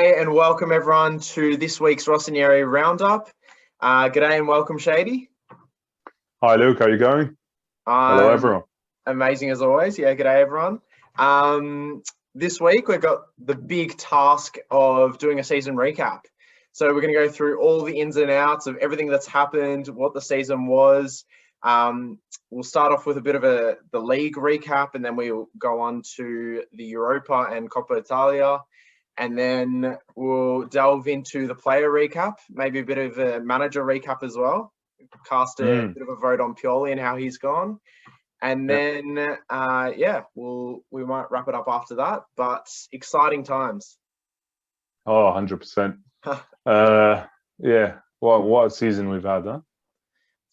G'day and welcome everyone to this week's Rossoneri Roundup. G'day and welcome, Shady. Hi, Luke. How are you going? Hello, everyone. Amazing as always. Yeah, g'day everyone. This week we've got the big task of doing a season recap. So we're going to go through all the ins and outs of everything that's happened, what the season was. We'll start off with a bit of the league recap, and then we'll go on to the Europa and Coppa Italia. And then we'll delve into the player recap, maybe a bit of a manager recap as well. Cast a bit of a vote on Pioli and how he's gone. And then, we might wrap it up after that. But exciting times. Oh, 100%. What a season we've had, huh?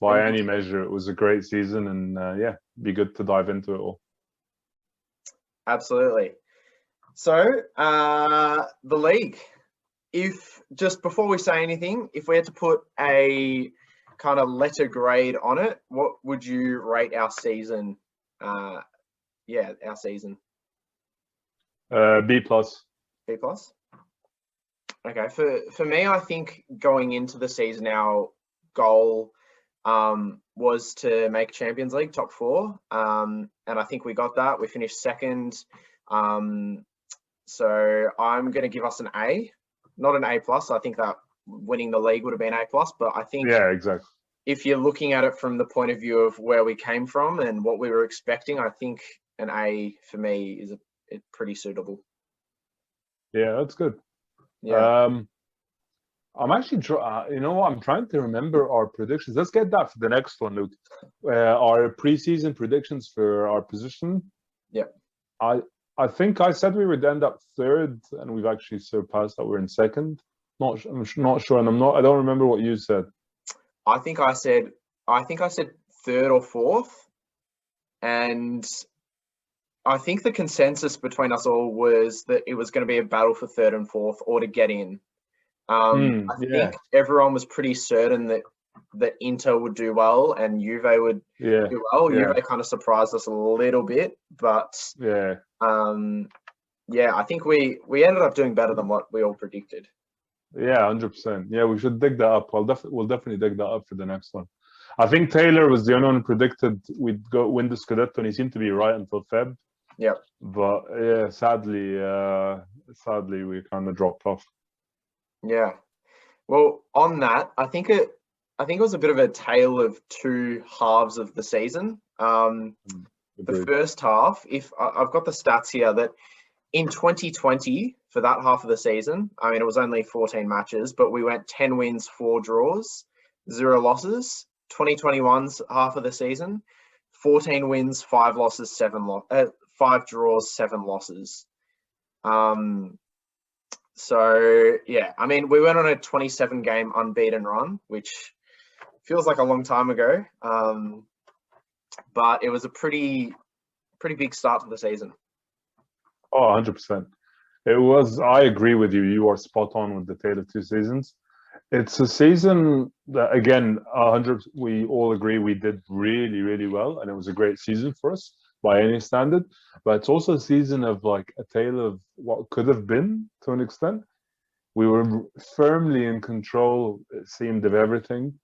By any measure, it was a great season, and be good to dive into it all. Absolutely. So, the league, before we say anything, if we had to put a kind of letter grade on it, what would you rate our season? Our season. B+. B+? Okay, for me, I think going into the season, our goal was to make Champions League top 4. And I think we got that. We finished second. So I'm going to give us an A, not an A+. I think that winning the league would have been A+, but I think exactly. If you're looking at it from the point of view of where we came from and what we were expecting, I think an A for me is pretty suitable. Yeah, that's good. Yeah. I'm actually, I'm trying to remember our predictions. Let's get that for the next one, Luke. Our preseason predictions for our position. Yeah. I think I said we would end up third, and we've actually surpassed that. We're in second. I'm not sure, and I don't remember what you said. I think I said third or fourth, and I think the consensus between us all was that it was going to be a battle for third and fourth, or to get in. I think everyone was pretty certain that Inter would do well and Juve would do well. Juve kind of surprised us a little bit, but I think we ended up doing better than what we all predicted. Yeah, 100%. Yeah, we should dig that up. We'll definitely dig that up for the next one. I think Taylor was the only one who predicted we'd win the Scudetto, and he seemed to be right until Feb. Yeah. But sadly, we kind of dropped off. Yeah. Well, on that, I think it was a bit of a tale of two halves of the season. The first half, if I've got the stats here, that in 2020, for that half of the season, I mean, it was only 14 matches, but we went 10 wins, 4 draws, 0 losses. 2021's half of the season, 14 wins, 5 losses, 5 draws, 7 losses. So, I mean, we went on a 27-game unbeaten run, which feels like a long time ago. But it was a pretty big start to the season. Oh, 100%. It was. I agree with you. You are spot on with the tale of two seasons. It's a season that, again, we all agree we did really, really well, and it was a great season for us by any standard. But it's also a season of like a tale of what could have been to an extent. We were firmly in control, it seemed, of everything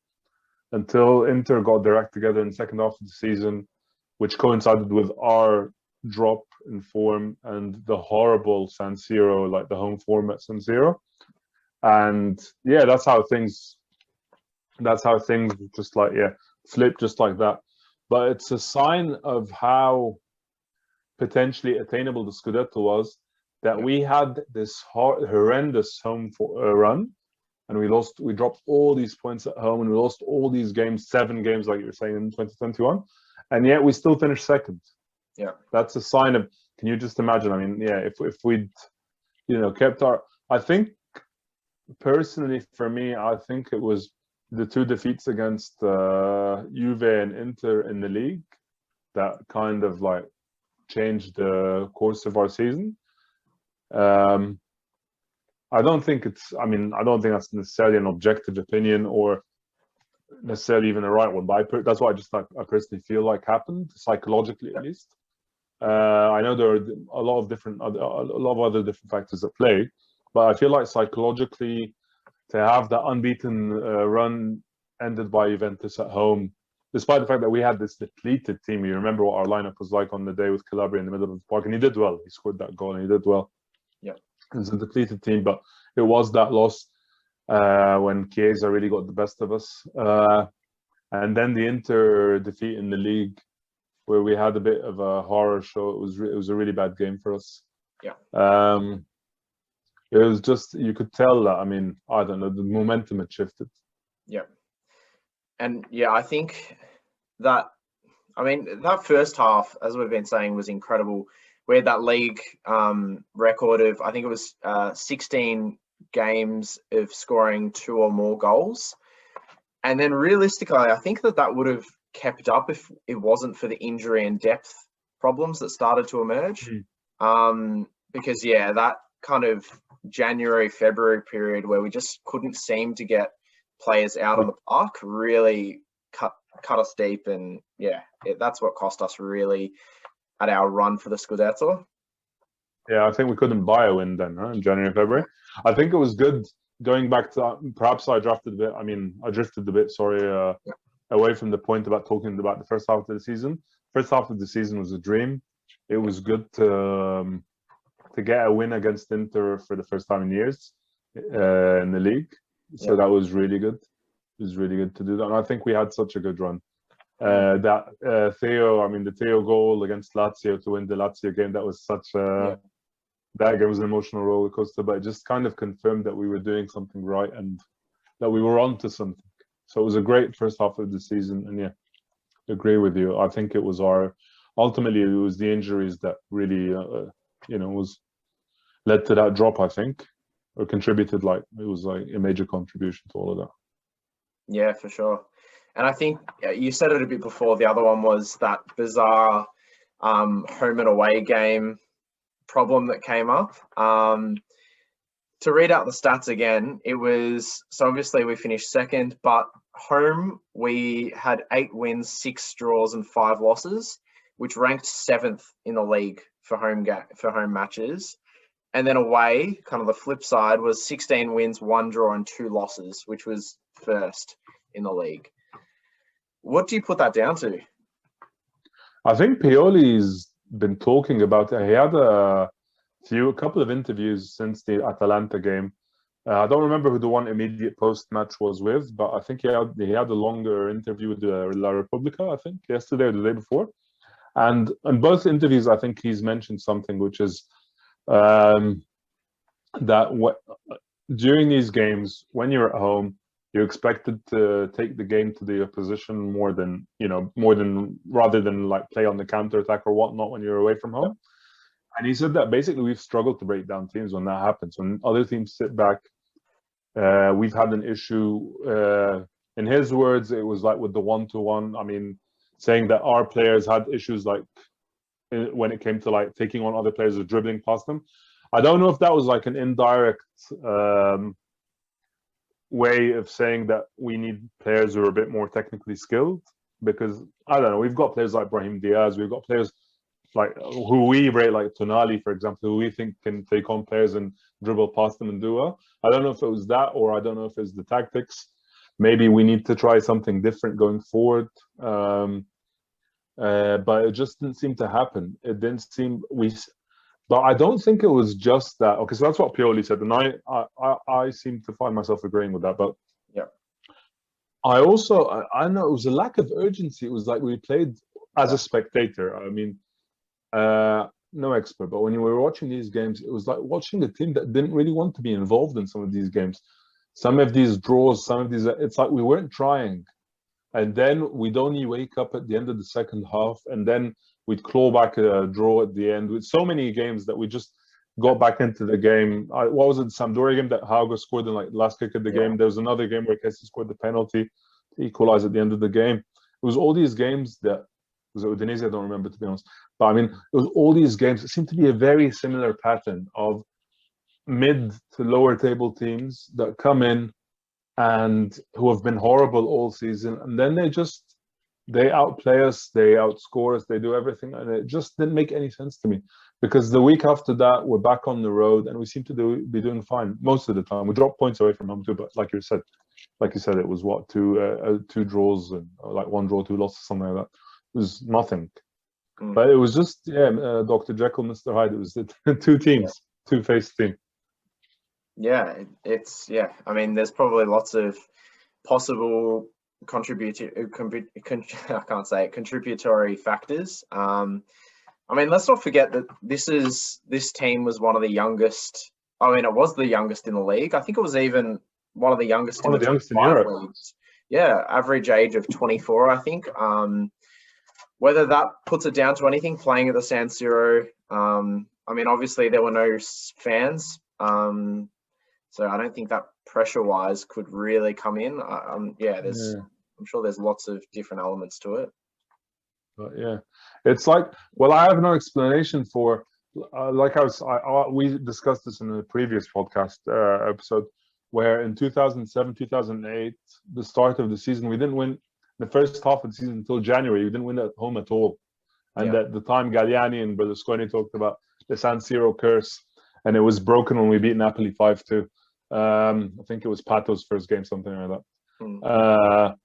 until Inter got their act together in the second half of the season, which coincided with our drop in form and the horrible San Siro, like the home form at San Siro. And that's how things just flipped just like that. But it's a sign of how potentially attainable the Scudetto was, that we had this horrendous home run, and we dropped all these points at home, and we lost all these games, 7 games, like you were saying, in 2021, and yet we still finished second. Yeah, that's a sign of. Can you just imagine? I mean, if we'd, kept our. I think personally, for me, I think it was the 2 defeats against Juve and Inter in the league that kind of like changed the course of our season. I don't think that's necessarily an objective opinion or necessarily even a right one, but that's what I personally feel like happened, psychologically at least. I know there are a lot of other different factors at play, But I feel like psychologically, to have that unbeaten run ended by Juventus at home, despite the fact that we had this depleted team. You remember what our lineup was like on the day with Calabria in the middle of the park, and he did well. He scored that goal, and he did well. Yeah, it was a depleted team, but it was that loss when Chiesa really got the best of us. And then the Inter defeat in the league, where we had a bit of a horror show. It was a really bad game for us. Yeah. It was just, you could tell that, I mean, I don't know, the momentum had shifted. Yeah. And yeah, I think that, I mean, that first half, as we've been saying, was incredible. We had that league record of, I think it was 16 games of scoring 2 or more goals. And then realistically, I think that would have kept up if it wasn't for the injury and depth problems that started to emerge. Because, yeah, that kind of January, February period where we just couldn't seem to get players out on the park really cut us deep. And, yeah, that's what cost us really at our run for the Scudetto. Yeah, I think we couldn't buy a win then, in January and February. I think it was good going back to perhaps I drifted a bit, away from the point about talking about the first half of the season. First half of the season was a dream. It was good to get a win against Inter for the first time in years in the league. So that was really good. It was really good to do that. And I think we had such a good run. The Theo goal against Lazio to win the Lazio game, that was such a... That game was an emotional roller coaster, but it just kind of confirmed that we were doing something right and that we were on to something. So it was a great first half of the season. And yeah, I agree with you. I think it was ultimately it was the injuries that really, was led to that drop, I think, or contributed. It was like a major contribution to all of that. Yeah, for sure. And I think you said it a bit before. The other one was that bizarre home and away game problem that came up. To read out the stats again, it was, so obviously we finished second, but home we had 8 wins, 6 draws and 5 losses, which ranked 7th in the league for home matches. And then away, kind of the flip side, was 16 wins, 1 draw and 2 losses, which was first in the league. What do you put that down to? I think Pioli's been talking about it. He had a couple of interviews since the Atalanta game. I don't remember who the one immediate post-match was with, but I think he had a longer interview with La Repubblica, I think, yesterday or the day before. And in both interviews, I think he's mentioned something, which is that during these games, when you're at home, you're expected to take the game to the opposition rather than like play on the counter attack or whatnot when you're away from home. And he said that basically we've struggled to break down teams when that happens. When other teams sit back, we've had an issue. In his words, it was like with the 1-to-1. I mean, saying that our players had issues like when it came to like taking on other players or dribbling past them. I don't know if that was like an indirect way of saying that we need players who are a bit more technically skilled, because I don't know, we've got players like Brahim Diaz, we've got players like who we rate, like Tonali, for example, who we think can take on players and dribble past them and do well. I don't know if it was that, or I don't know if it's the tactics. Maybe we need to try something different going forward. But it just didn't seem to happen. It didn't seem but I don't think it was just that. Okay, so that's what Pioli said, and I seem to find myself agreeing with that. But yeah, I also I know it was a lack of urgency. It was like we played as a spectator. I mean, no expert, but when you were watching these games, it was like watching a team that didn't really want to be involved in some of these games. Some of these draws, it's like we weren't trying. And then we'd only wake up at the end of the second half, and then we'd claw back a draw at the end. With so many games that we just got back into the game. What was it, the Sampdoria game that Haugo scored in like the last kick of the game? There was another game where Kessie scored the penalty to equalize at the end of the game. It was all these games that, was it Udinese? I don't remember, to be honest. But I mean, it was all these games. It seemed to be a very similar pattern of mid to lower table teams that come in and who have been horrible all season, and then they outplay us, they outscore us, they do everything, and it just didn't make any sense to me. because the week after that we're back on the road and we seem to be doing fine most of the time. We drop points away from home too, but like you said, it was what two draws and like 1 draw, 2 losses, something like that. It was nothing. But it was just Dr. Jekyll, Mr. Hyde. It was the two teams, two-faced team. Yeah, I mean, there's probably lots of possible contributory factors. I mean, let's not forget that this team was one of the youngest. I mean, it was the youngest in the league. I think it was even one of the youngest in Europe. Leagues. Yeah, average age of 24, I think. Whether that puts it down to anything, playing at the San Siro. I mean, obviously there were no fans, so I don't think that pressure-wise could really come in. I'm sure there's lots of different elements to it. But yeah, it's like, well, I have no explanation for. We discussed this in the previous podcast episode, where in 2007, 2008, the start of the season, we didn't win the first half of the season until January. We didn't win at home at all. And at the time, Galliani and Berlusconi talked about the San Siro curse, and it was broken when we beat Napoli 5-2. I think it was Pato's first game, something like that.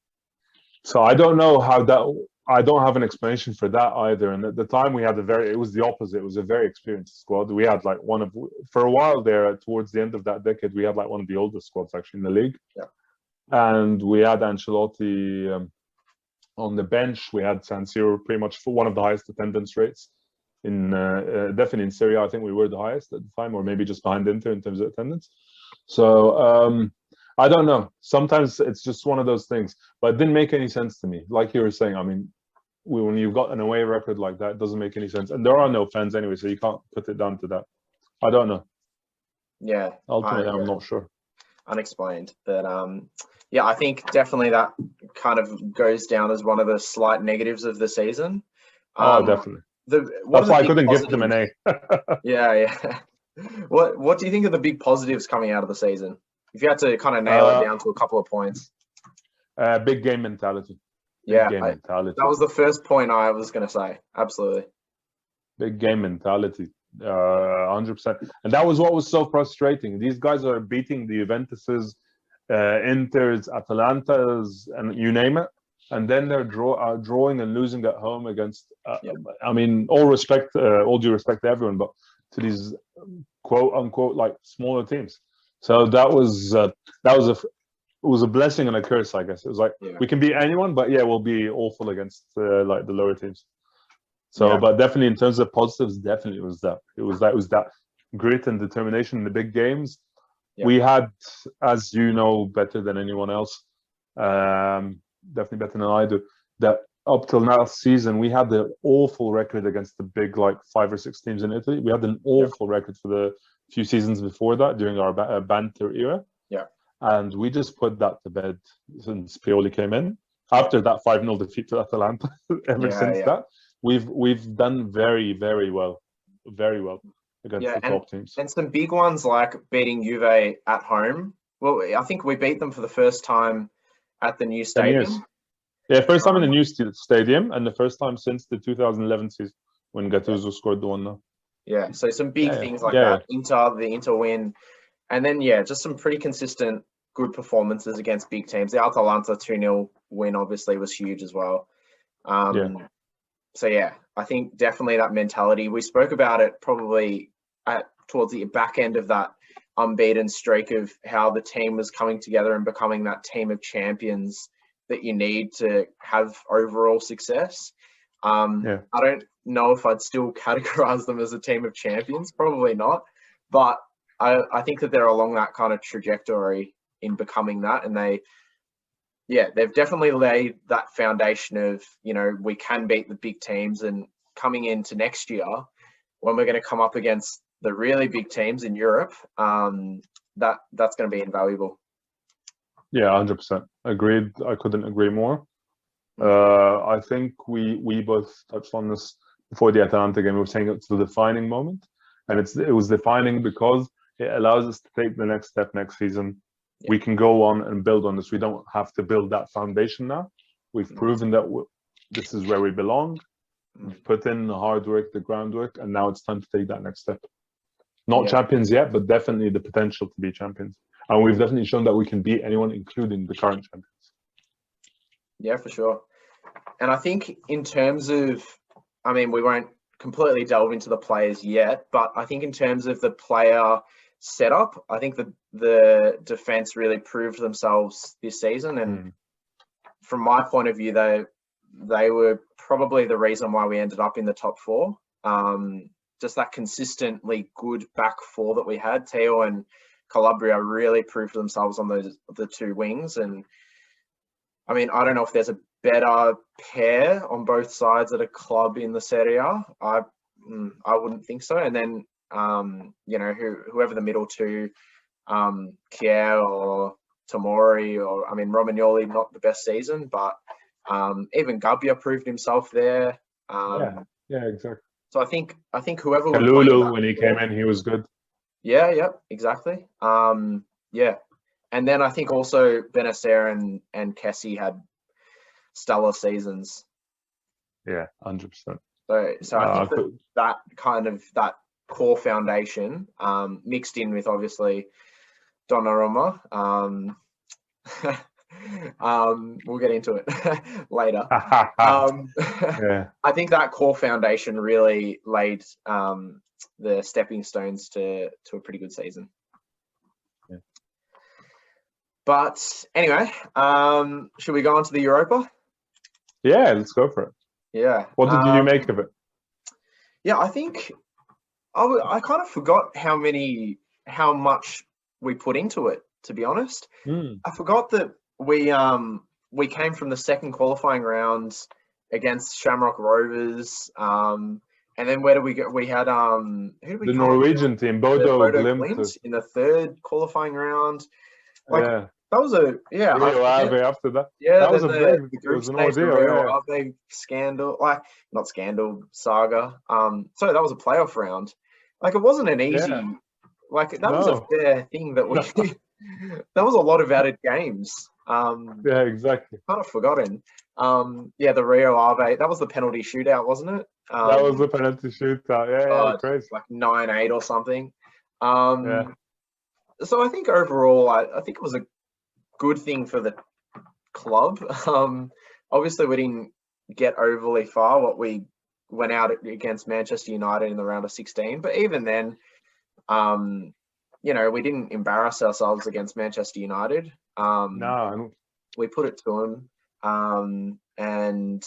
So I don't know how that. I don't have an explanation for that either. And at the time, we had it was the opposite. It was a very experienced squad. We had like for a while there, towards the end of that decade, we had like one of the oldest squads actually in the league. Yeah. And we had Ancelotti on the bench. We had San Siro pretty much for one of the highest attendance rates in definitely in Serie A. I think we were the highest at the time, or maybe just behind Inter in terms of attendance. So I don't know. Sometimes it's just one of those things, but it didn't make any sense to me. Like you were saying, I mean, when you've got an away record like that, it doesn't make any sense. And there are no fans anyway, so you can't put it down to that. I don't know. Yeah. Ultimately, I'm not sure. Unexplained. But I think definitely that kind of goes down as one of the slight negatives of the season. Definitely. That's why I couldn't give them an A. Yeah. What do you think of the big positives coming out of the season? If you had to kind of nail it down to a couple of points. Big game mentality. That was the first point I was going to say. Absolutely. Big game mentality. 100%. And that was what was so frustrating. These guys are beating the Juventuses, Inters, Atalantas, and you name it. And then they're drawing and losing at home against, I mean, all due respect to everyone, but to these quote unquote like smaller teams. So that was a blessing and a curse, I guess. It was like we can beat anyone, but we'll be awful against like the lower teams. So, but definitely in terms of positives, definitely it was that grit and determination in the big games. Yeah. We had, as you know, better than anyone else, definitely better than I do, that up till last season, we had the awful record against the big, like 5 or 6 teams in Italy. We had an awful record for the few seasons before that during our banter era. Yeah. And we just put that to bed since Pioli came in. After that 5-0 defeat to Atalanta, since that, we've done very, very well against the top teams. And some big ones like beating Juve at home. Well, I think we beat them for the first time at the new stadium. Yeah, first time in the new stadium, and the first time since the 2011 season when Gattuso scored the 1-0. Yeah, so some big things like that. The Inter win. And then, just some pretty consistent good performances against big teams. The Atalanta 2-0 win obviously was huge as well. So, I think definitely that mentality. We spoke about it probably towards the back end of that unbeaten streak of how the team was coming together and becoming that team of champions that you need to have overall success. I don't know if I'd still categorize them as a team of champions. Probably not. But I think that they're along that kind of trajectory in becoming that. And they've definitely laid that foundation of, we can beat the big teams, and coming into next year when we're going to come up against the really big teams in Europe, that's going to be invaluable. Yeah, 100%. Agreed. I couldn't agree more. I think we both touched on this before the Atalanta game. We were saying it's the defining moment, and it was defining because it allows us to take the next step next season. Yeah. We can go on and build on this. We don't have to build that foundation now. We've proven that this is where we belong. We've put in the hard work, the groundwork, and now it's time to take that next step. Not Yeah. champions yet, but definitely the potential to be champions. And we've definitely shown that we can beat anyone, including the current champions. Yeah, for sure. And I think in terms of, I mean, we won't completely delve into the players yet, but I think in terms of the player setup, I think the defense really proved themselves this season. And from my point of view, they were probably the reason why we ended up in the top four. Just that consistently good back four that we had. Teo and Calabria really proved themselves on the two wings. And I mean, I don't know if there's a better pair on both sides at a club in the Serie A. I wouldn't think so. And then, whoever the middle two, Kier or Tomori, or, I mean, Romagnoli, not the best season, but even Gabbia proved himself there. Yeah, exactly. So I think whoever Kalulu, when he came in, he was good. Yeah, exactly. Yeah. And then I think also Benacer and Kessie had stellar seasons. Yeah, 100%. So I think that core foundation, mixed in with obviously Donnarumma, we'll get into it later. Yeah. I think that core foundation really laid the stepping stones to a pretty good season. Yeah. But anyway, should we go on to the Europa? Yeah, let's go for it. Yeah. What did you make of it? Yeah, I think I kind of forgot how much we put into it, to be honest. I forgot that we came from the second qualifying round against Shamrock Rovers. And then where did we go? We had who did we the Norwegian team, Bodo Glimt, in the third qualifying round. Yeah. That was Rio Ave after that. Yeah, that was a big. The it group was an stage, ordeal. Rio Ave scandal, not scandal, saga. So that was a playoff round. It wasn't an easy. That was a fair thing that we. That was a lot of added games. Yeah, exactly. Kind of forgotten. The Rio Ave. That was the penalty shootout, wasn't it? That was the penalty shootout. Yeah, crazy. 9-8 or something. So I think overall, I think it was a good thing for the club. Obviously, we didn't get overly far. What we went out against Manchester United in the round of 16, but even then, we didn't embarrass ourselves against Manchester United. No, we put it to them, and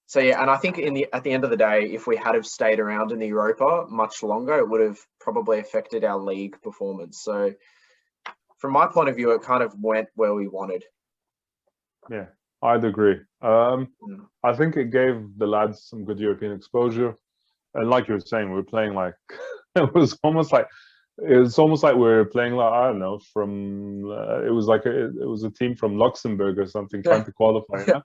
so and I think at the end of the day, if we had have stayed around in the Europa much longer, it would have probably affected our league performance. So, from my point of view, it kind of went where we wanted. Yeah, I'd agree. I think it gave the lads some good European exposure, and like you were saying, we were playing it was almost like we were playing I don't know, from it was a team from Luxembourg or something trying to qualify. Yeah?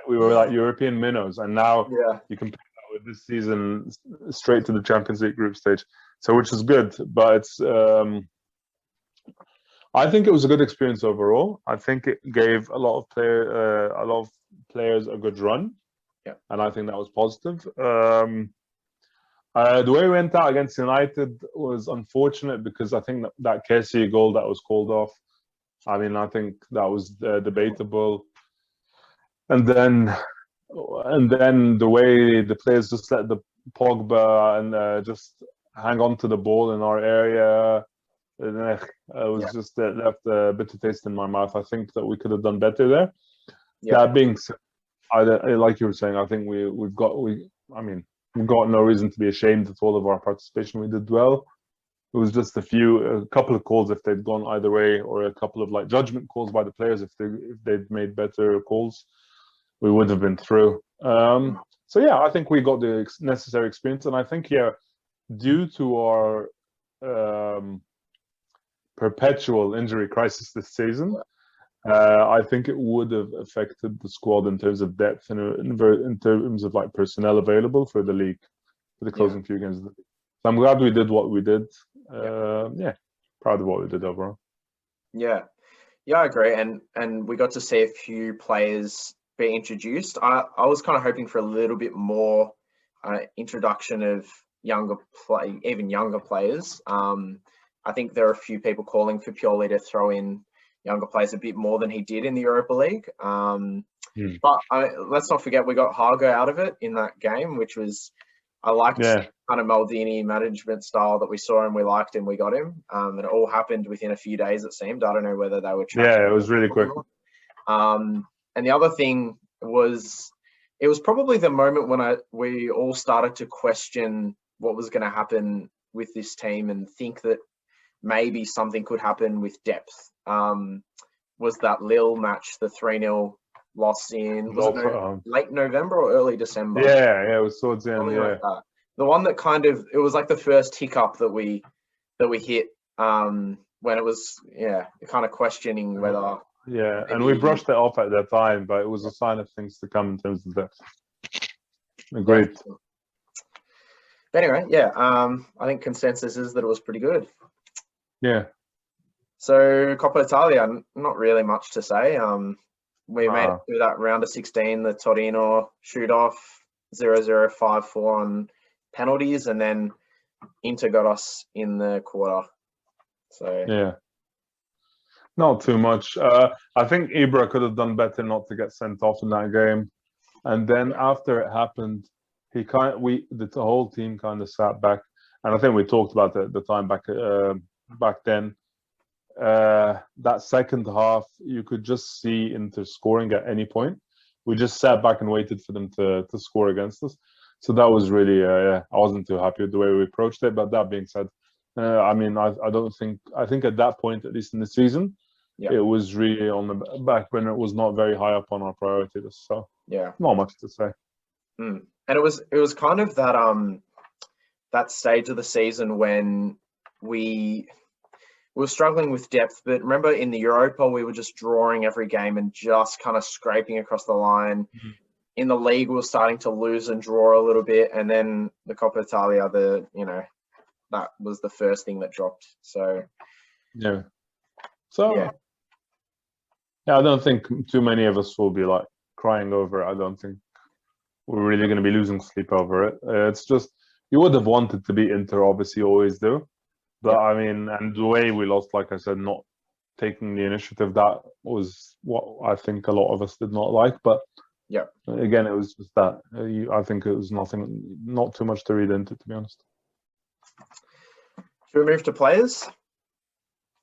We were European minnows, and now you compare that with this season straight to the Champions League group stage. So, which is good, but it's. I think it was a good experience overall. I think it gave a lot of players a good run, and I think that was positive. The way we went out against United was unfortunate because I think that Kessie goal that was called off. I mean, I think that was debatable. And then the way the players just let the Pogba and just hang on to the ball in our area, it was just left a bitter taste in my mouth. I think that we could have done better there. Yeah. That being said, like you were saying, I think we've got no reason to be ashamed of all of our participation. We did well. It was just a couple of calls if they'd gone either way, or a couple of judgment calls by the players if they'd made better calls, we would have been through. So yeah, I think we got the necessary experience, and I think due to our perpetual injury crisis this season, I think it would have affected the squad in terms of depth and in terms of personnel available for the league, for the closing few games of the league. So I'm glad we did what we did. Proud of what we did overall. Yeah, I agree. And we got to see a few players be introduced. I was kind of hoping for a little bit more introduction of even younger players. I think there are a few people calling for Pioli to throw in younger players a bit more than he did in the Europa League. But let's not forget we got Hargo out of it in that game, which was, I liked kind of Maldini management style that we saw, and we liked him, we got him. And it all happened within a few days, it seemed. I don't know whether they were tracking. Yeah, it was really quick. And the other thing was, it was probably the moment when we all started to question what was going to happen with this team and think that maybe something could happen with depth. Was that Lille match, the 3-0 loss in late November or early December? Yeah, it was towards the end. Like that. The one that it was like the first hiccup that we hit when it was kind of questioning whether. Yeah, and we brushed it off at that time, but it was a sign of things to come in terms of depth. Agreed. Yeah. But anyway, I think consensus is that it was pretty good. Yeah. So Coppa Italia, not really much to say. We made it through that round of 16, the Torino shoot-off, 0-0, 5-4 on penalties, and then Inter got us in the quarter. So yeah, not too much. I think Ibra could have done better not to get sent off in that game. And then after it happened, the whole team kind of sat back, and I think we talked about it at the time back then. That second half, you could just see Inter scoring at any point. We just sat back and waited for them to score against us. So that was really, I wasn't too happy with the way we approached it. But that being said, I think at that point, at least in the season, it was really on the back burner. It was not very high up on our priority list. So not much to say. And it was kind of that stage of the season when we were struggling with depth. But remember, in the Europa, we were just drawing every game and just kind of scraping across the line. Mm-hmm. In the league, we were starting to lose and draw a little bit, and then the Coppa Italia, that was the first thing that dropped. So I don't think too many of us will be like crying over it. I don't think we're really going to be losing sleep over it. It's just, you would have wanted to be Inter, obviously, you always do. But I mean, and the way we lost, like I said, not taking the initiative, that was what I think a lot of us did not like. But again, it was just that. I think it was not too much to read into, to be honest. Should we move to players?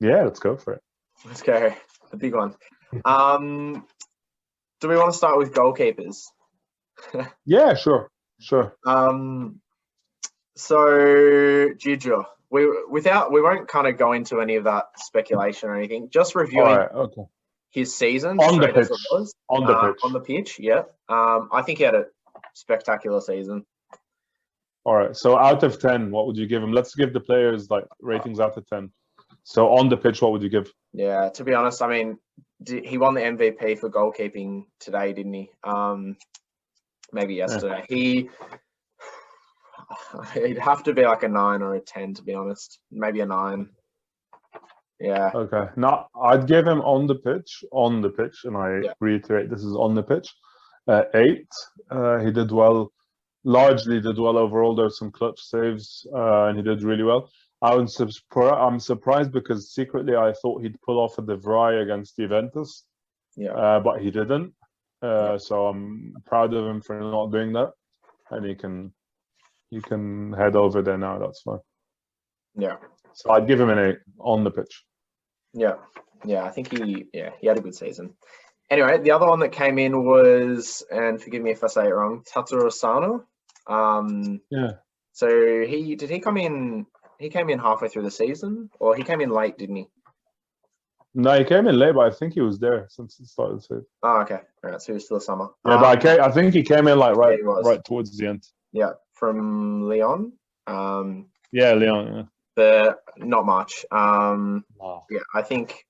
Yeah, let's go for it. Let's go. The big one. Do we want to start with goalkeepers? Yeah, sure. So Giorgio, we won't kind of go into any of that speculation or anything. Just reviewing his season on the pitch. On the pitch, yeah. I think he had a spectacular season. All right. So out of 10, what would you give him? Let's give the players like ratings out of 10. So on the pitch, what would you give? Yeah, to be honest, I mean, he won the MVP for goalkeeping today, didn't he? Maybe yesterday. He'd have to be like a 9 or a 10, to be honest. Maybe a 9. Yeah. Okay. Now, I'd give him on the pitch, and I reiterate, this is on the pitch. 8. He did well. Largely did well overall. There's some clutch saves, and he did really well. I'm surprised because secretly I thought he'd pull off a De Vrij against Juventus, but he didn't. So I'm proud of him for not doing that, and you can head over there now. That's fine. Yeah. So I'd give him an 8 on the pitch. Yeah. I think he had a good season. Anyway, the other one that came in was, and forgive me if I say it wrong, Tatarusanu. So did he come in? He came in halfway through the season, or he came in late, didn't he? No, he came in late, but I think he was there since the start of the season. Oh, okay. All right, so he was still a summer. Yeah, but I think he came in like right towards the end. Yeah, from Lyon. Yeah, Lyon. Yeah. But not much. Yeah, I think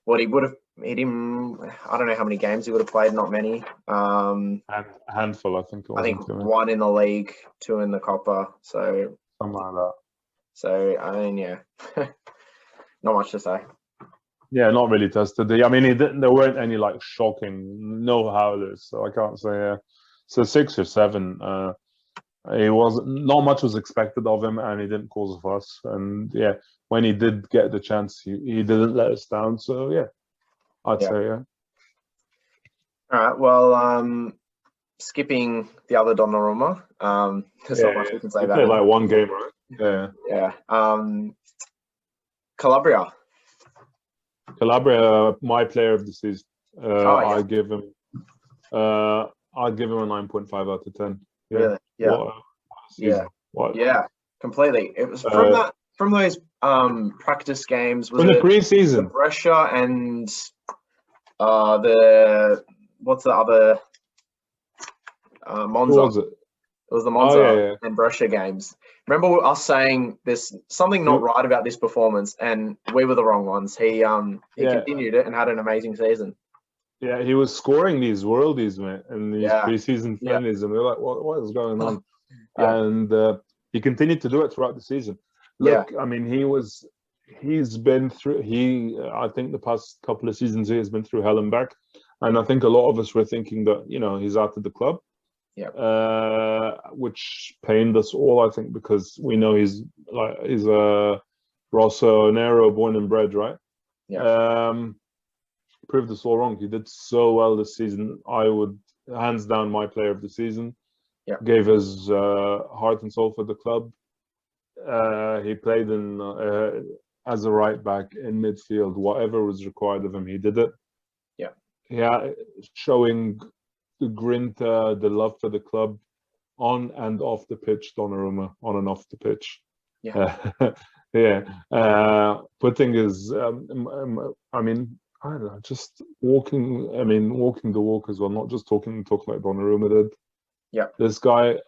what he would have hit him. I don't know how many games he would have played. Not many. A handful, I think. I think 1 in the league, 2 in the Coppa. So something like that. So I mean, not much to say. Yeah, not really tested. I mean, he didn't. There weren't any like shocking no howlers, so I can't say. So 6 or 7. He was not much was expected of him, and he didn't cause a fuss. And yeah, when he did get the chance, he didn't let us down. So yeah, I'd say yeah. All right. Well, skipping the other Donnarumma. There's not much we can say He about played him. like one game, right? Yeah. Yeah. Calabria. Calabria, my player of the season. Yeah. I give him. I'd give him a 9.5 out of 10. Yeah. Really? Yeah. What a season. Yeah. What? Yeah. Completely. It was from those practice games. Was from the it preseason? Brescia and the what's the other Monza? Who was it? It was the Monza and Brescia games. Remember us saying there's something not right about this performance, and we were the wrong ones. He continued it and had an amazing season. Yeah, he was scoring these worldies, man, in these preseason friendlies, and we were like, "What is going on?" And he continued to do it throughout the season. Look, I mean, he's been through. I think the past couple of seasons he has been through hell and back, and I think a lot of us were thinking that he's out of the club. Yeah. Which pained us all, I think, because we know he's a Rossoneri born and bred, right? Yeah. Proved us all wrong. He did so well this season. I would hands down my player of the season. Yeah. Gave his heart and soul for the club. He played in as a right back in midfield. Whatever was required of him, he did it. Yeah. Yeah, showing the grinta, the love for the club, on and off the pitch. Donnarumma, on and off the pitch. Yeah. Yeah. Putting his, I mean, I don't know, just walking the walk as well, not just talking like Donnarumma did. Yeah. This guy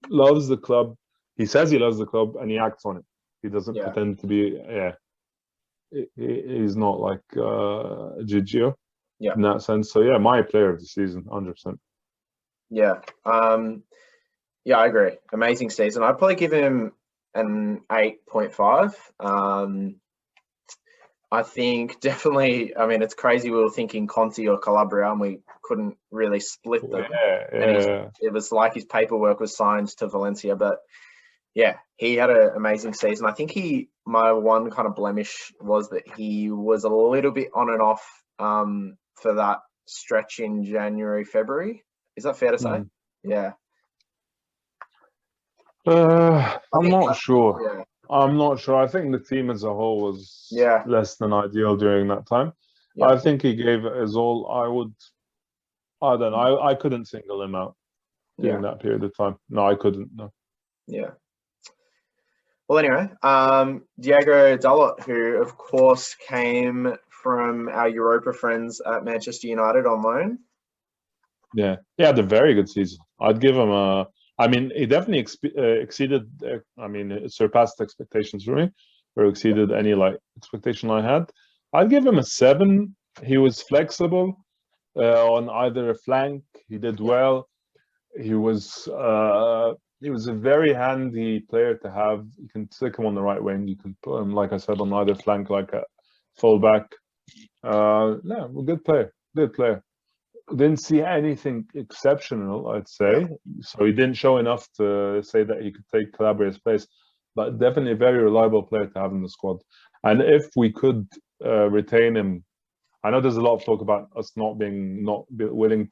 loves the club. He says he loves the club and he acts on it. He doesn't pretend to be, he's not like Gigio in that sense. So yeah, my player of the season, 100%. Yeah. Yeah, I agree. Amazing season. I'd probably give him an 8.5. I think definitely, I mean, it's crazy we were thinking Conti or Calabria and we couldn't really split them. Yeah. It was like his paperwork was signed to Valencia, but yeah, he had an amazing season. I think my one kind of blemish was that he was a little bit on and off for that stretch in January, February. Is that fair to say? Yeah. I'm not sure. Yeah. I'm not sure. I think the team as a whole was less than ideal during that time. Yeah. I think he gave it his all. I don't know. I couldn't single him out during that period of time. No, I couldn't. No. Yeah. Well, anyway, Diego Dalot, who of course came from our Europa friends at Manchester United on loan. Yeah, he had a very good season. I'd give him a. I mean, he definitely exceeded. It surpassed expectations for me, or exceeded any expectation I had. I'd give him a 7. He was flexible on either a flank. He did well. He was a very handy player to have. You can stick him on the right wing. You can put him, like I said, on either flank, like a fullback. A good player. Good player. Didn't see anything exceptional, I'd say. So he didn't show enough to say that he could take Calabria's place, but definitely a very reliable player to have in the squad. And if we could retain him, I know there's a lot of talk about us not willing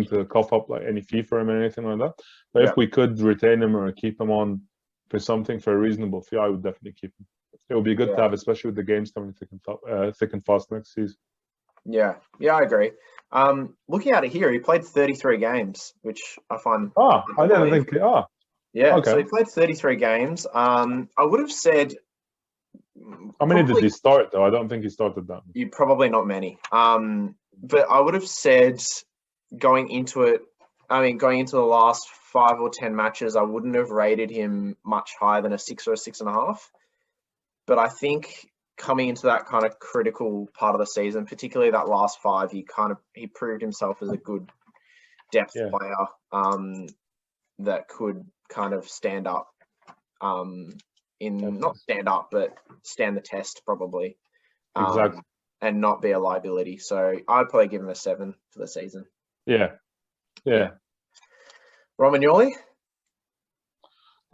to cough up like any fee for him or anything like that. But if we could retain him or keep him on for a reasonable fee, I would definitely keep him. It would be good to have, especially with the games coming thick and fast next season. Yeah, I agree. Looking at it here, he played 33 games, which I find. I didn't think. Yeah, okay. So he played 33 games. I would have said. How many did he start though? I don't think he started that. Probably not many. But I would have said going into the last 5 or 10 matches, I wouldn't have rated him much higher than a 6 or a 6.5. But I think coming into that kind of critical part of the season, particularly that last 5, he proved himself as a good depth player that could kind of stand up, not stand up, but stand the test probably. Exactly. and not be a liability. So I'd probably give him a 7 for the season. Yeah. Romagnoli?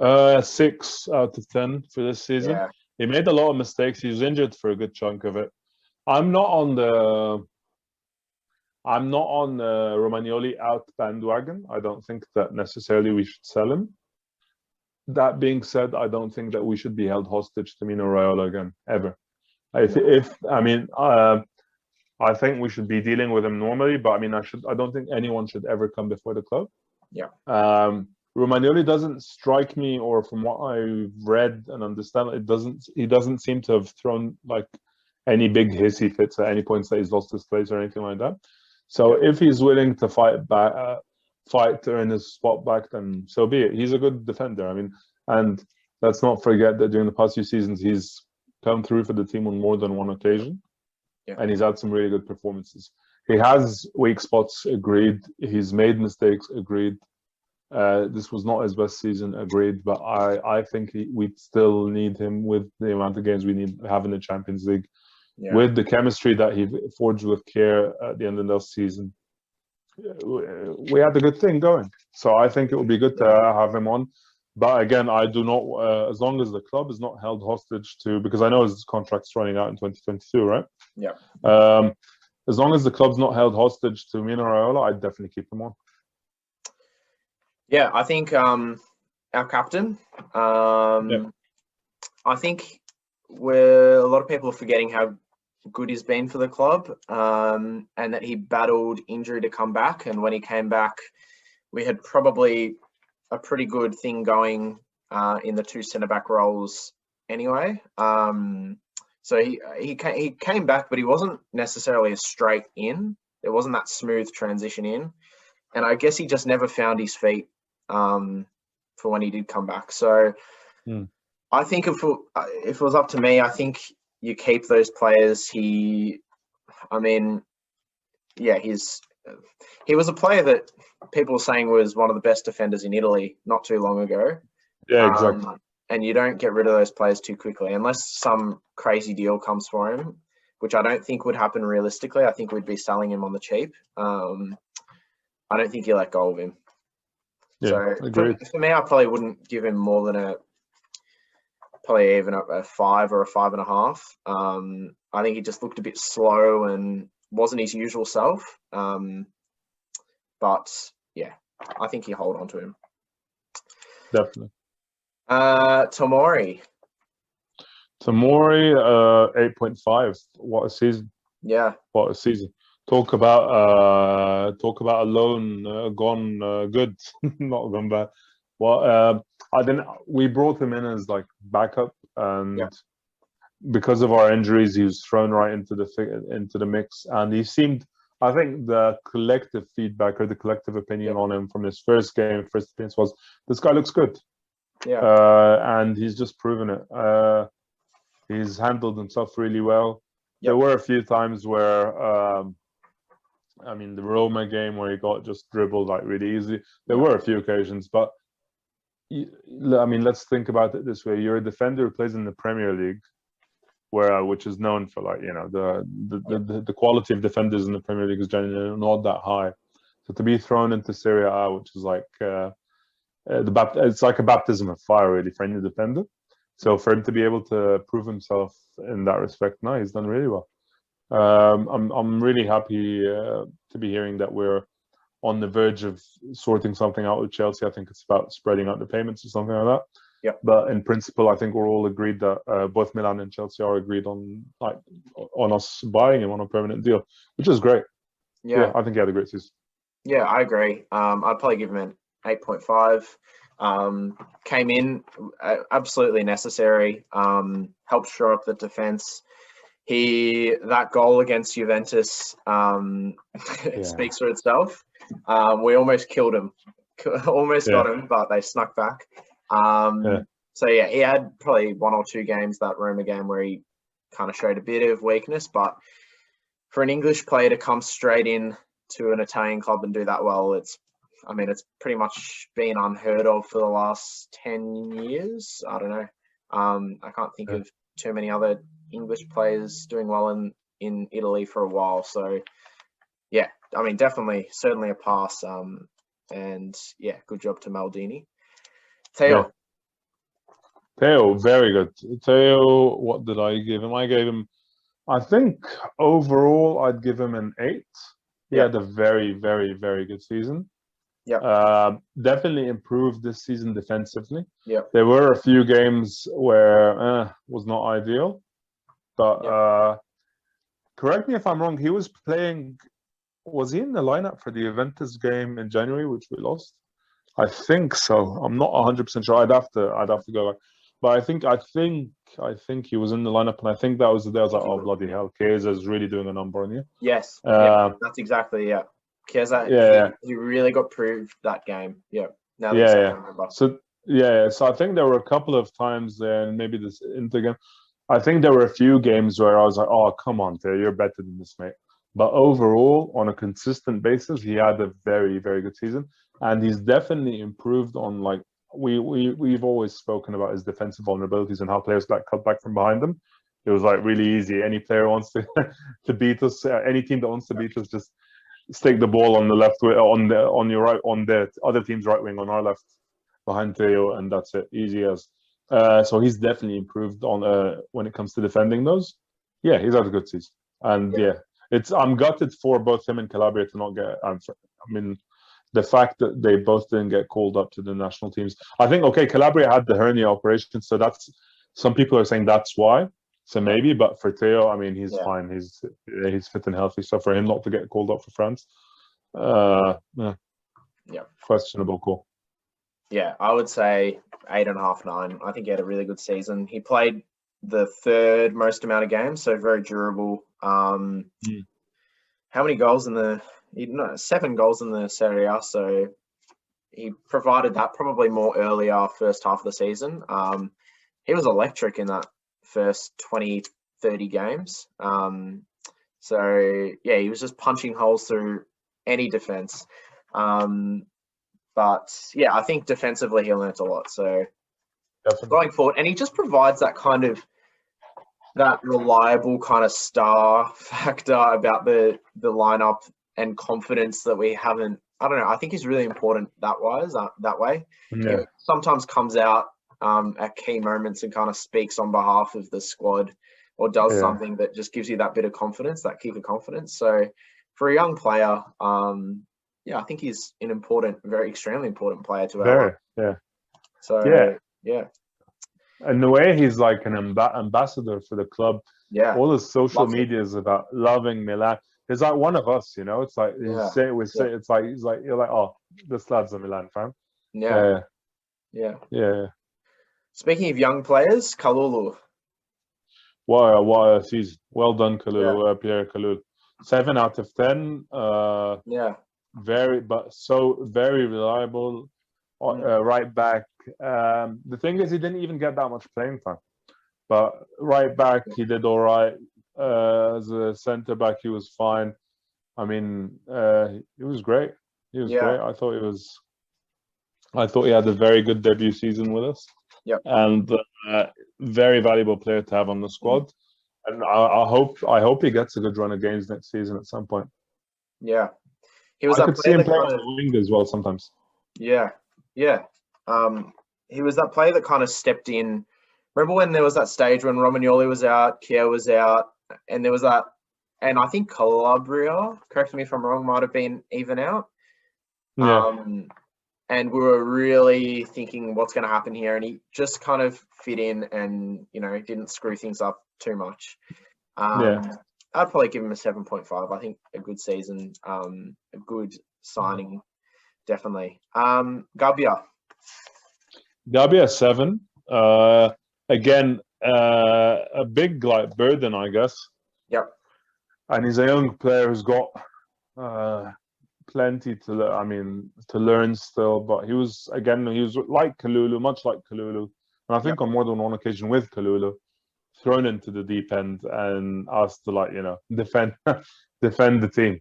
6 out of 10 for this season. Yeah. He made a lot of mistakes. He was injured for a good chunk of it. I'm not on the Romagnoli out bandwagon. I don't think that necessarily we should sell him. That being said, I don't think that we should be held hostage to Mino Raiola again, ever. I think we should be dealing with him normally, but I don't think anyone should ever come before the club. Yeah. Romagnoli doesn't strike me, or from what I've read and understand, he doesn't seem to have thrown like any big hissy fits at any points that he's lost his place or anything like that. So if he's willing to fight back, fight to earn his spot back, then so be it. He's a good defender. And let's not forget that during the past few seasons, he's come through for the team on more than one occasion, and he's had some really good performances. He has weak spots, agreed. He's made mistakes, agreed. This was not his best season, agreed. But I think we still need him with the amount of games we need have in the Champions League, with the chemistry that he forged with Kerr at the end of the season. We had a good thing going, so I think it would be good to have him on. But again, I do not. As long as the club is not held hostage to, because I know his contract's running out in 2022, right? Yeah. As long as the club's not held hostage to Mino Raiola, I'd definitely keep him on. Yeah, I think our captain. I think a lot of people are forgetting how good he's been for the club, and that he battled injury to come back. And when he came back, we had probably a pretty good thing going in the two centre-back roles anyway. So he came back, but he wasn't necessarily a straight in. There wasn't that smooth transition in. And I guess he just never found his feet for when he did come back. So I think if it was up to me, I think you keep those players. He was a player that people were saying was one of the best defenders in Italy not too long ago. Yeah, exactly. And you don't get rid of those players too quickly unless some crazy deal comes for him, which I don't think would happen realistically. I think we'd be selling him on the cheap. I don't think you let go of him. Yeah, so agreed. For me, I probably wouldn't give him more than probably even a 5 or a 5.5. I think he just looked a bit slow and wasn't his usual self. But yeah, I think you hold on to him. Definitely. Tomori, 8.5. What a season. Yeah. What a season. Talk about a loan gone good, not gone bad. Well, we brought him in as like backup, and because of our injuries, he was thrown right into the mix, and he seemed. I think the collective feedback or the collective opinion on him from his first appearance was, this guy looks good. Yeah. And he's just proven it. He's handled himself really well. There were a few times where, the Roma game where he got just dribbled like really easy. There were a few occasions, but let's think about it this way: you're a defender who plays in the Premier League, which is known for the quality of defenders in the Premier League is generally not that high. So to be thrown into Serie A, which is like it's like a baptism of fire really for any defender. So for him to be able to prove himself in that respect, no, he's done really well. I'm really happy to be hearing that we're on the verge of sorting something out with Chelsea. I think it's about spreading out the payments or something like that. Yeah. But in principle, I think we're all agreed that both Milan and Chelsea are agreed on us buying him on a permanent deal, which is great. Yeah, I think he had a great season. Yeah, I agree. I'd probably give him an 8.5. Came in absolutely necessary. Helped shore up the defense. That goal against Juventus speaks for itself. We almost killed him, got him, but they snuck back. So yeah, he had probably 1 or 2 games, that Roma game, where he kind of showed a bit of weakness. But for an English player to come straight in to an Italian club and do that well, it's pretty much been unheard of for the last 10 years. I don't know. I can't think of too many other English players doing well in Italy for a while. So yeah, I mean, definitely, certainly a pass. And yeah, good job to Maldini. Theo. Theo, very good. Theo, what did I give him? I gave him, I think overall, I'd give him an 8. He had a very, very, very good season. Definitely improved this season defensively. There were a few games where was not ideal, but correct me if I'm wrong. He was playing. Was he in the lineup for the Juventus game in January, which we lost? I think so. I'm not 100% sure. I'd have to go back. But I think he was in the lineup, and I think that was the day I was like, oh bloody hell, Chiesa's really doing a number on you. Yes, that's exactly Chiesa. He really got proved that game. Now that I remember. So I think there were a couple of times there, and maybe this Inter game. I think there were a few games where I was like, oh come on, Theo, you're better than this, mate. But overall, on a consistent basis, he had a very, very good season, and he's definitely improved on like. We've always spoken about his defensive vulnerabilities and how players got cut back from behind them. It was like really easy. Any player wants to beat us. Any team that wants to beat us, just stick the ball on the left wing, on your right, on the other team's right wing, on our left, behind Theo, and that's it. Easy as. So he's definitely improved on when it comes to defending those. Yeah, he's had a good season, and I'm gutted for both him and Calabria to not get. I mean. The fact that they both didn't get called up to the national teams. I think, Calabria had the hernia operation, so that's some people are saying that's why. So maybe, but for Theo, I mean, he's fine. He's fit and healthy. So for him not to get called up for France, questionable call. Yeah, I would say 8.5, 9. I think he had a really good season. He played the third most amount of games, so very durable. How many goals in the? 7 goals in the Serie A, so he provided that probably more earlier first half of the season. He was electric in that first 20, 30 games. So yeah, he was just punching holes through any defense. But yeah, I think defensively he learnt a lot. So going forward, and he just provides that kind of that reliable kind of star factor about the lineup and confidence that we haven't. I don't know. I think he's really important that way. Yeah. He sometimes comes out at key moments and kind of speaks on behalf of the squad or does something that just gives you that bit of confidence, that kick of confidence. So for a young player, I think he's an important, very extremely important player to our life. So in a way, he's like an ambassador for the club. Yeah. All his social media is about loving Milan. He's like one of us, you know. It's like it's like he's like you're like, oh, this lad's a Milan fan. Yeah. Speaking of young players, Kalulu. What a season! Well done, Kalulu, Pierre Kalulu. 7 out of 10. Very reliable. Right back. The thing is, he didn't even get that much playing time. But right back, he did all right. As a centre back, he was fine. I mean, he was great. He was great. I thought he had a very good debut season with us. And very valuable player to have on the squad. And I hope he gets a good run of games next season at some point. Yeah, he was. I could see him play on the wing as well sometimes. Yeah. He was that player that kind of stepped in. Remember when there was that stage when Romagnoli was out, Kier was out, and there was that, and I think Calabria, correct me if I'm wrong, might have been even out. And we were really thinking what's going to happen here, and he just kind of fit in and, didn't screw things up too much. I'd probably give him a 7.5. I think a good season, a good signing, definitely. Gabbia 7. Again, a big burden, I guess. Yep. And he's a young player who's got plenty to learn still. But he was like Kalulu, much like Kalulu, and I think on more than one occasion with Kalulu, thrown into the deep end and asked to defend the team,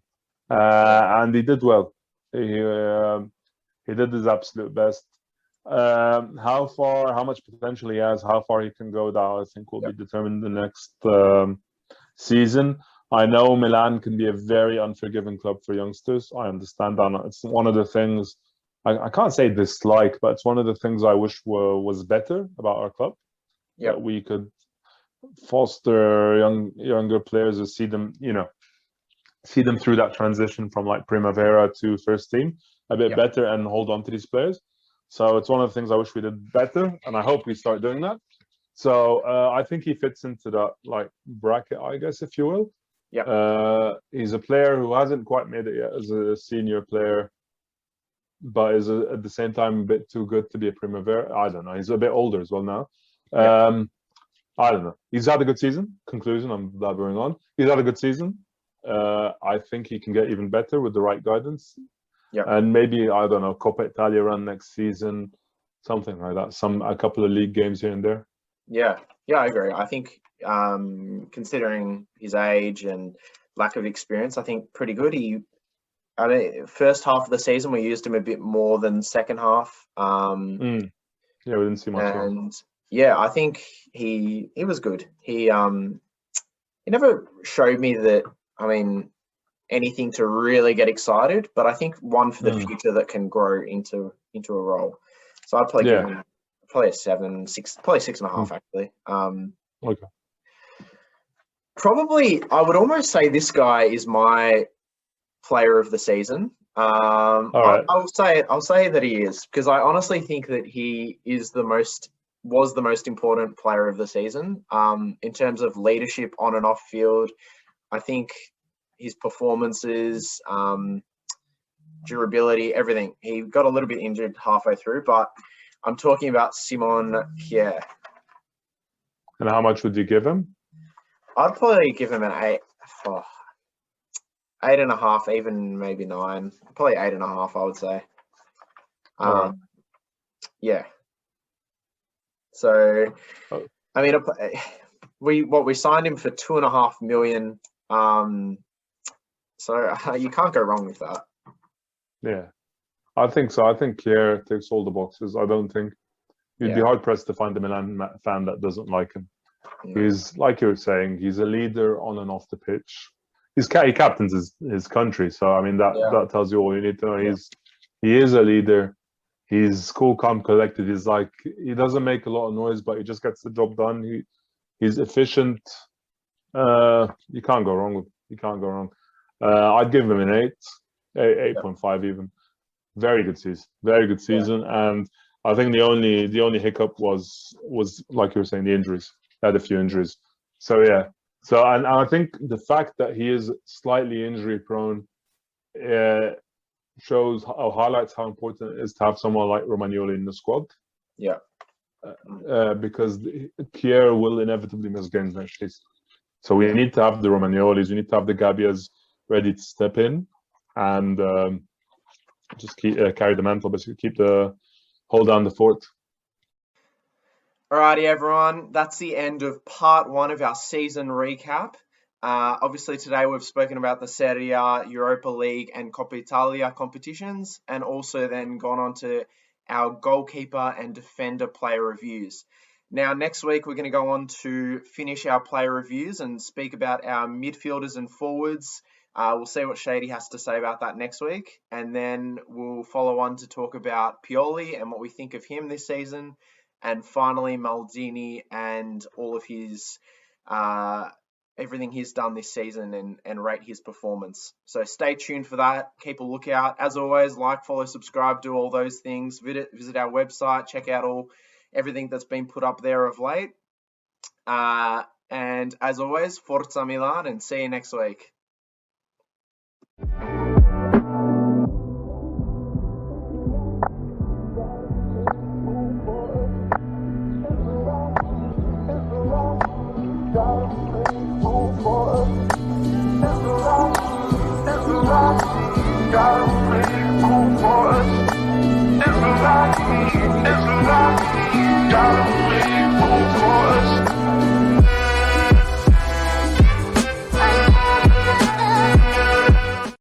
and he did well. He did his absolute best. How much potential he has, how far he can go, that I think will be Yep. determined the next season. I know Milan can be a very unforgiving club for youngsters. I understand that. It's one of the things I can't say dislike, but it's one of the things I wish was better about our club, that Yep. we could foster younger players or see them through that transition from like Primavera to first team a bit Yep. better and hold on to these players. So it's one of the things I wish we did better, and I hope we start doing that. So I think he fits into that like bracket, I guess, if you will. Yep. He's a player who hasn't quite made it yet as a senior player, but is at the same time a bit too good to be a Primavera. I don't know. He's a bit older as well now. Yep. I don't know. He's had a good season. Conclusion, I'm blabbering on. He's had a good season. I think he can get even better with the right guidance. Yep. And maybe, I don't know, Coppa Italia run next season, something like that. A couple of league games here and there. Yeah, I agree. I think considering his age and lack of experience, I think pretty good. First half of the season we used him a bit more than second half. Yeah, we didn't see much of him. And yeah, I think he was good. He never showed me that. I mean, anything to really get excited, but I think one for the future that can grow into a role. So I'd probably give him probably a 7, 6, probably 6.5 actually. Okay. Probably, I would almost say this guy is my player of the season. All right. I'll say that he is, because I honestly think that he was the most important player of the season. In terms of leadership on and off field, I think his performances, durability, everything. He got a little bit injured halfway through, but I'm talking about Simon Kjær. And how much would you give him? I'd probably give him an 8. 8.5, even maybe 9. Probably 8.5, I would say. Right. Yeah. So, I mean, we signed him for 2.5 million. So you can't go wrong with that. Yeah, I think so. I think Kjær ticks all the boxes. I don't think you'd be hard pressed to find a Milan fan that doesn't like him. Yeah. He's, like you were saying, he's a leader on and off the pitch. He captains his country, so I mean that tells you all you need to know. He is a leader. He's cool, calm, collected. He doesn't make a lot of noise, but he just gets the job done. He's efficient. You can't go wrong with. You can't go wrong. I'd give him an 8, 8.5 even. Very good season. And I think the only hiccup was like you were saying, the injuries. He had a few injuries. So yeah. So and I think the fact that he is slightly injury prone highlights how important it is to have someone like Romagnoli in the squad. Yeah. Because Kjær will inevitably miss games next season. So we need to have the Romagnolis, we need to have the Gabbias ready to step in and just keep carry the mantle, basically hold down the fort. Alrighty, everyone. That's the end of part 1 of our season recap. Obviously, today we've spoken about the Serie A, Europa League, and Coppa Italia competitions, and also then gone on to our goalkeeper and defender player reviews. Now, next week, we're going to go on to finish our player reviews and speak about our midfielders and forwards. We'll see what Shady has to say about that next week. And then we'll follow on to talk about Pioli and what we think of him this season. And finally, Maldini and all of his, everything he's done this season and rate his performance. So stay tuned for that. Keep a lookout. As always, like, follow, subscribe, do all those things. Visit our website, check out everything that's been put up there of late. And as always, Forza Milan, and see you next week.